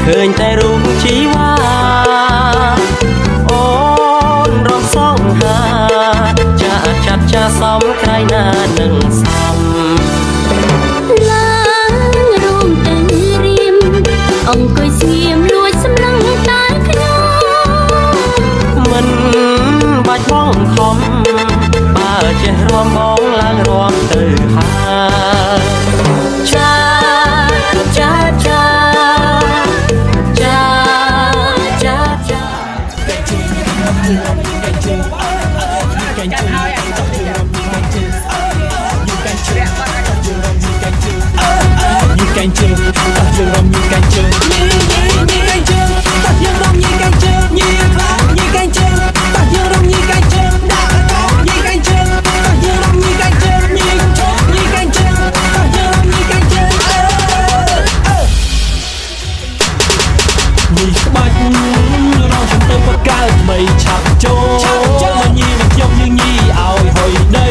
ឃើញតែរូបជីវ៉ាអូនរំសងហាចាចាត់ចាសំក្រៃណានឹងសំឡើងរួមទាំងរៀមអង្គុយស្ងៀមលួចសម្លឹងតែខ្ញុំមិនបាច់បងខំបើចេះរួមបងឡើងរួមទៅហើយចាចាចាឆាប់ចូលញីនឹងខ្ញុំយើងញីឲ្យហុយដី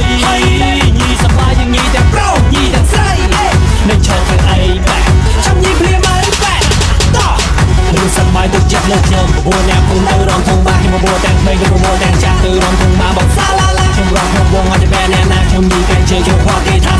ញីសប្បាយយើងញីទាំងប្រុសញីទាំងស្រីនឹងឆោតទាំងអីបែបចាំញីភ្លាមឲ្យបែបតោះរឿងសប្បាយទុកចិត្តលើខ្ញុំបបួលអ្នកគុំទៅរំធំបាខ្ញុំបបួលទាំងក្មេងក៏បបួលទាំងចាស់ទៅរំធំបាបងសាឡាឡាខ្ញុំរកក្នុងវងអត់ទៅបែអ្នកណាខ្ញុំញីកែជើងខ្ញុំខកគេ